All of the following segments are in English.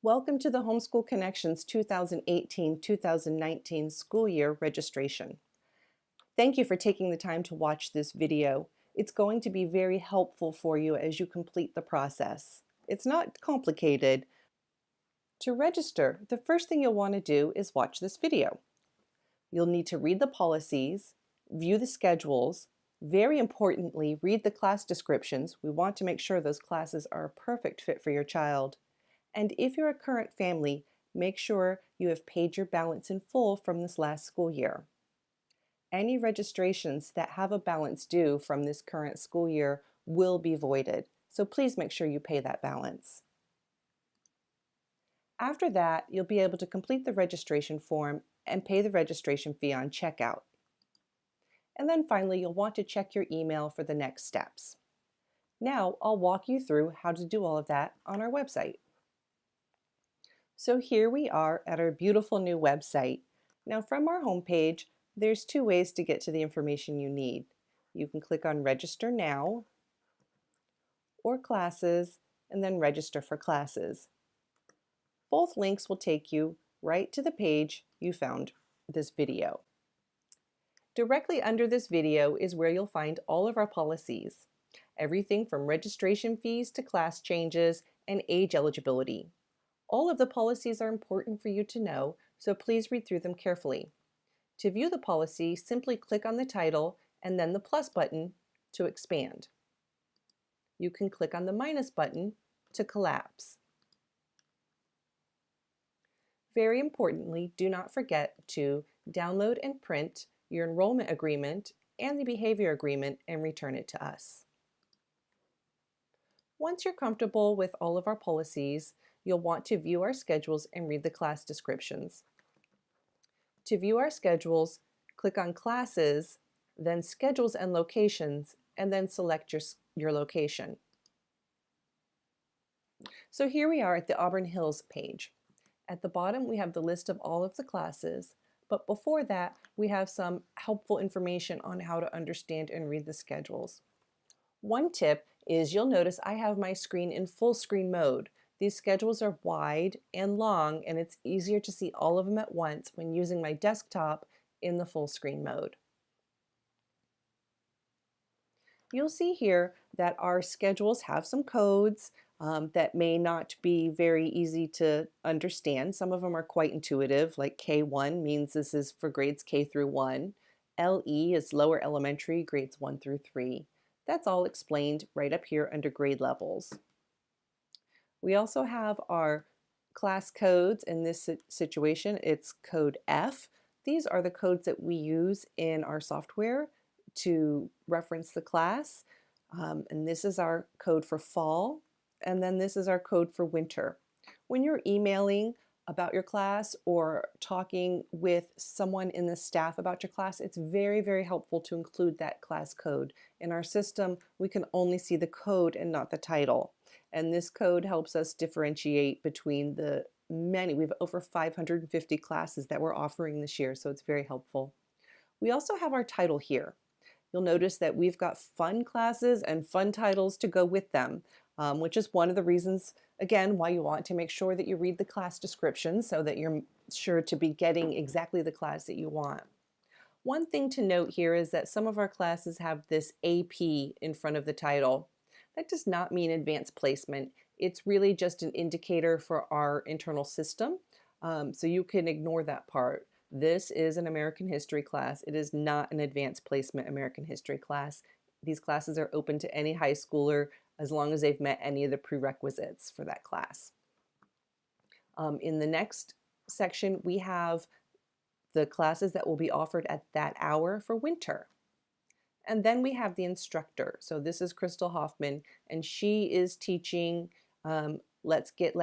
Welcome to the Homeschool Connections 2018-2019 school year registration. Thank you for taking the time to watch this video. It's going to be very helpful for you as you complete the process. It's not complicated. To register, the first thing you'll want to do is watch this video. You'll need to read the policies, view the schedules, very importantly, read the class descriptions. We want to make sure those classes are a perfect fit for your child. And if you're a current family, make sure you have paid your balance in full from this last school year. Any registrations that have a balance due from this current school year will be voided, so please make sure you pay that balance. After that, you'll be able to complete the registration form and pay the registration fee on checkout. And then finally, you'll want to check your email for the next steps. Now, I'll walk you through how to do all of that on our website. So here we are at our beautiful new website. Now from our homepage, there's two ways to get to the information you need. You can click on Register Now or Classes and then Register for Classes. Both links will take you right to the page you found this video. Directly under this video is where you'll find all of our policies. Everything from registration fees to class changes and age eligibility. All of the policies are important for you to know, so please read through them carefully. To view the policy, simply click on the title and then the plus button to expand. You can click on the minus button to collapse. Very importantly, do not forget to download and print your enrollment agreement and the behavior agreement and return it to us. Once you're comfortable with all of our policies, you'll want to view our schedules and read the class descriptions. To view our schedules, click on Classes, then Schedules and Locations, and then select your location. So here we are at the Auburn Hills page. At the bottom, we have the list of all of the classes, but before that, we have some helpful information on how to understand and read the schedules. One tip is you'll notice I have my screen in full screen mode. These schedules are wide and long, and it's easier to see all of them at once when using my desktop in the full screen mode. You'll see here that our schedules have some codes that may not be very easy to understand. Some of them are quite intuitive, like K1 means this is for grades K through 1. LE is lower elementary, grades 1 through 3. That's all explained right up here under grade levels. We also have our class codes. In this situation, it's code F. These are the codes that we use in our software to reference the class. And this is our code for fall, and then this is our code for winter. When you're emailing about your class or talking with someone in the staff about your class, it's very, very helpful to include that class code. In our system, we can only see the code and not the title. And this code helps us differentiate between the many. We have over 550 classes that we're offering this year, so it's very helpful. We also have our title here. You'll notice that we've got fun classes and fun titles to go with them, which is one of the reasons, again, why you want to make sure that you read the class descriptions so that you're sure to be getting exactly the class that you want. One thing to note here is that some of our classes have this AP in front of the title. That does not mean advanced placement. It's really just an indicator for our internal system, so you can ignore that part. This is an American history class. It is not an advanced placement American history class. These classes are open to any high schooler as long as they've met any of the prerequisites for that class. In the next section, we have the classes that will be offered at that hour for winter. And then we have the instructor. So this is Crystal Hoffman, and she is teaching Let's Get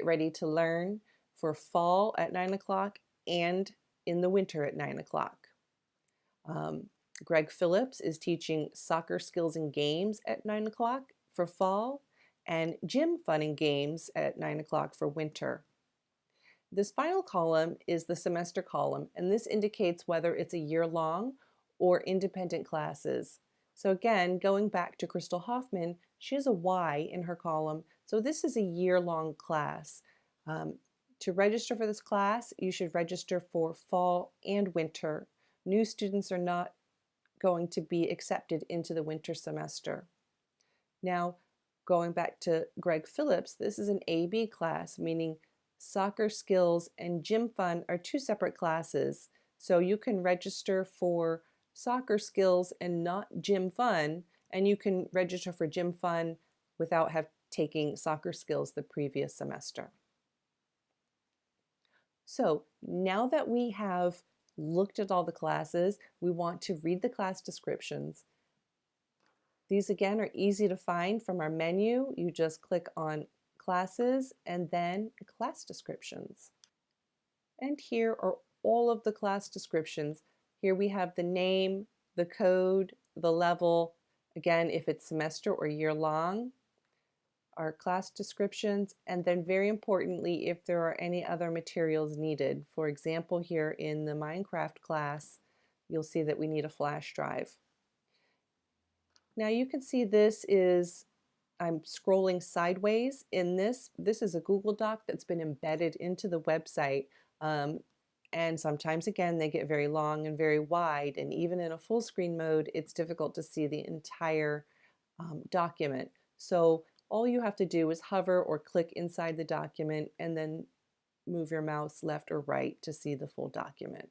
Ready to Learn for fall at 9 o'clock and in the winter at 9 o'clock. Greg Phillips is teaching Soccer Skills and Games at 9 o'clock for fall, and Gym Fun and Games at 9 o'clock for winter. This final column is the semester column, and this indicates whether it's a year-long or independent classes. So again, going back to Crystal Hoffman, she has a Y in her column, so this is a year-long class. Um, to register for this class, you should register for fall and winter. New students are not going to be accepted into the winter semester. Now, going back to Greg Phillips, this is an AB class, meaning soccer skills and gym fun are two separate classes. So you can register for soccer skills and not gym fun, and you can register for gym fun without taking soccer skills the previous semester. So now that we have looked at all the classes, we want to read the class descriptions. These again are easy to find from our menu. You just click on classes and then class descriptions. And here are all of the class descriptions. Here we have the name, the code, the level, again if it's semester or year long, our class descriptions, and then very importantly if there are any other materials needed. For example, here in the Minecraft class, you'll see that we need a flash drive. Now you can see I'm scrolling sideways in this. This is a Google Doc that's been embedded into the website. And sometimes, again, they get very long and very wide. And even in a full screen mode, it's difficult to see the entire document. So all you have to do is hover or click inside the document and then move your mouse left or right to see the full document.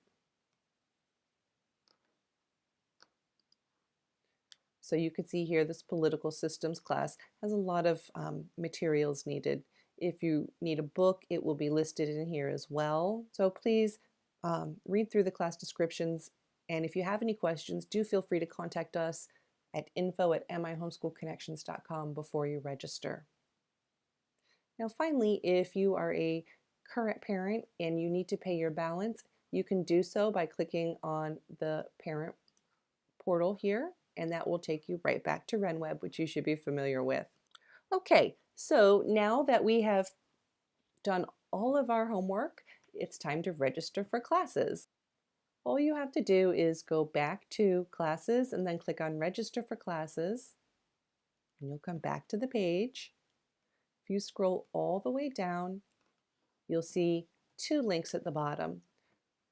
So you can see here this political systems class has a lot of materials needed. If you need a book, it will be listed in here as well. So please read through the class descriptions, and if you have any questions, do feel free to contact us at info@mihomeschoolconnections.com before you register. Now finally, if you are a current parent and you need to pay your balance, you can do so by clicking on the parent portal here, and that will take you right back to RenWeb, which you should be familiar with. Okay, so now that we have done all of our homework, it's time to register for classes. All you have to do is go back to classes and then click on register for classes, and you'll come back to the page. If you scroll all the way down, you'll see two links at the bottom.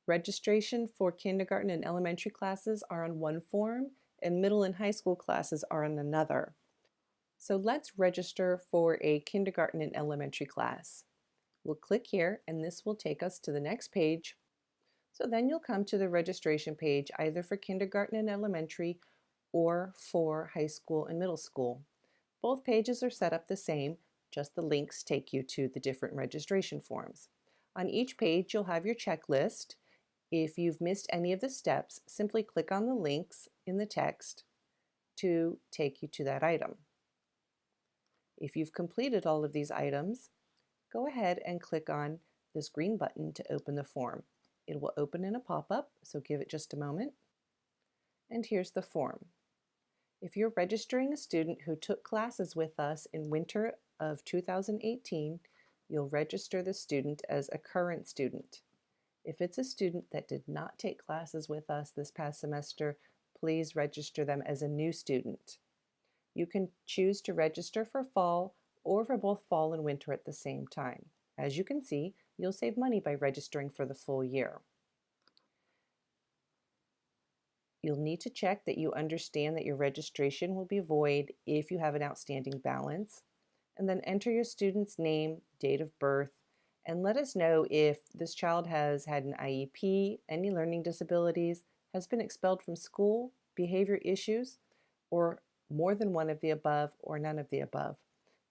Registration for kindergarten and elementary classes are on one form, and middle and high school classes are on another. So let's register for a kindergarten and elementary class. We'll click here and this will take us to the next page. So then you'll come to the registration page either for kindergarten and elementary or for high school and middle school. Both pages are set up the same, just the links take you to the different registration forms. On each page you'll have your checklist. If you've missed any of the steps, simply click on the links in the text to take you to that item. If you've completed all of these items, go ahead and click on this green button to open the form. It will open in a pop-up, so give it just a moment. And here's the form. If you're registering a student who took classes with us in winter of 2018, you'll register the student as a current student. If it's a student that did not take classes with us this past semester, please register them as a new student. You can choose to register for fall or for both fall and winter at the same time. As you can see, you'll save money by registering for the full year. You'll need to check that you understand that your registration will be void if you have an outstanding balance, and then enter your student's name, date of birth, and let us know if this child has had an IEP, any learning disabilities, has been expelled from school, behavior issues, or more than one of the above or none of the above.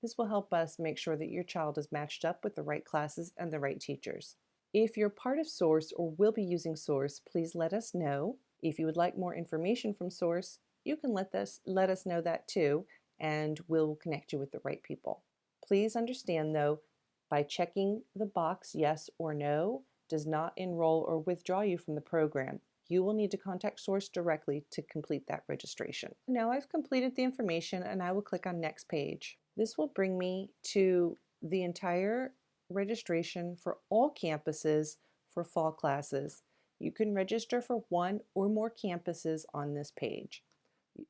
This will help us make sure that your child is matched up with the right classes and the right teachers. If you're part of SOURCE or will be using SOURCE, please let us know. If you would like more information from SOURCE, you can let us know that too, and we'll connect you with the right people. Please understand though, by checking the box yes or no does not enroll or withdraw you from the program. You will need to contact SOURCE directly to complete that registration. Now I've completed the information and I will click on next page. This will bring me to the entire registration for all campuses for fall classes. You can register for one or more campuses on this page.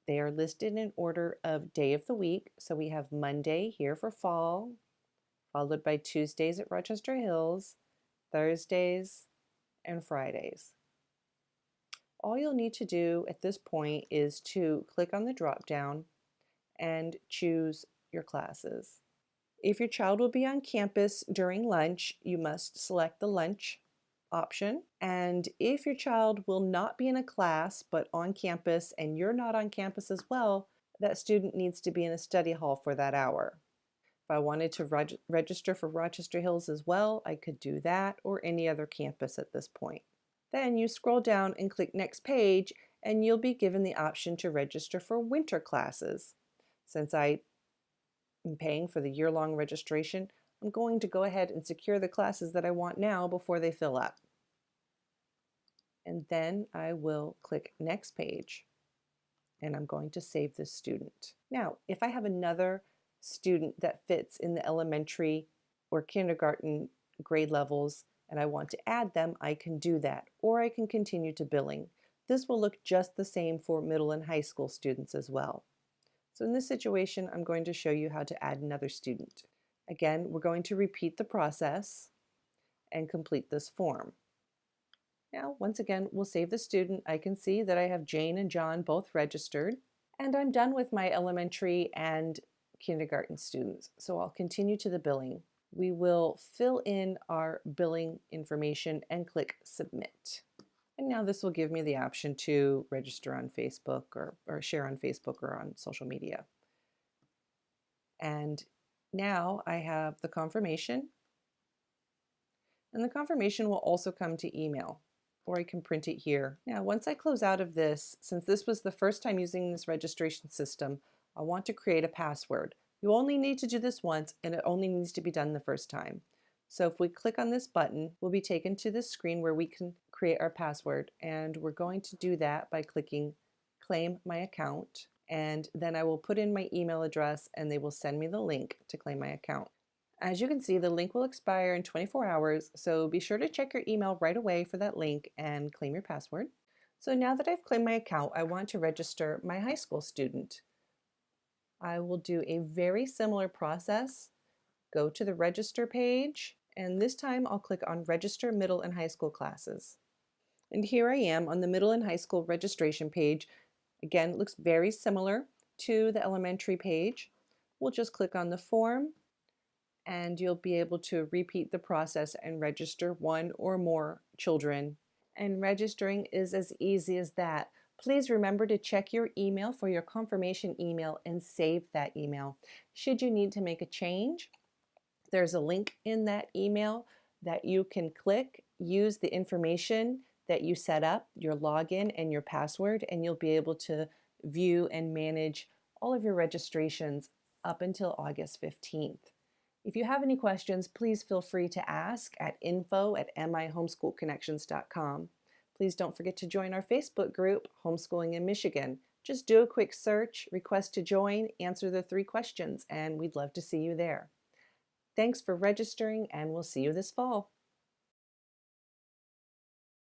They are listed in order of day of the week. So we have Monday here for fall, followed by Tuesdays at Rochester Hills, Thursdays, and Fridays. All you'll need to do at this point is to click on the drop down and choose your classes. If your child will be on campus during lunch, you must select the lunch option. And if your child will not be in a class but on campus and you're not on campus as well, that student needs to be in a study hall for that hour. If I wanted to register for Rochester Hills as well, I could do that or any other campus at this point. Then you scroll down and click Next Page, and you'll be given the option to register for winter classes. Since I am paying for the year-long registration, I'm going to go ahead and secure the classes that I want now before they fill up. And then I will click Next Page, and I'm going to save this student. Now, if I have another student that fits in the elementary or kindergarten grade levels and I want to add them, I can do that, or I can continue to billing. This will look just the same for middle and high school students as well. So in this situation, I'm going to show you how to add another student. Again, we're going to repeat the process and complete this form. Now, once again, we'll save the student. I can see that I have Jane and John both registered, and I'm done with my elementary and kindergarten students. So I'll continue to the billing. We will fill in our billing information and click Submit. And now this will give me the option to register on Facebook or share on Facebook or on social media. And now I have the confirmation. And the confirmation will also come to email, or I can print it here. Now, once I close out of this, since this was the first time using this registration system, I want to create a password. You only need to do this once, and it only needs to be done the first time. So if we click on this button, we'll be taken to this screen where we can create our password, and we're going to do that by clicking Claim My Account, and then I will put in my email address and they will send me the link to claim my account. As you can see, the link will expire in 24 hours, so be sure to check your email right away for that link and claim your password. So now that I've claimed my account, I want to register my high school student. I will do a very similar process. Go to the register page, and this time I'll click on Register Middle and High School Classes. And here I am on the middle and high school registration page. Again, it looks very similar to the elementary page. We'll just click on the form, and you'll be able to repeat the process and register one or more children. And registering is as easy as that. Please remember to check your email for your confirmation email and save that email. Should you need to make a change, there's a link in that email that you can click, use the information that you set up, your login and your password, and you'll be able to view and manage all of your registrations up until August 15th. If you have any questions, please feel free to ask at info@mihomeschoolconnections.com. Please don't forget to join our Facebook group, Homeschooling in Michigan. Just do a quick search, request to join, answer the 3 questions, and we'd love to see you there. Thanks for registering, and we'll see you this fall.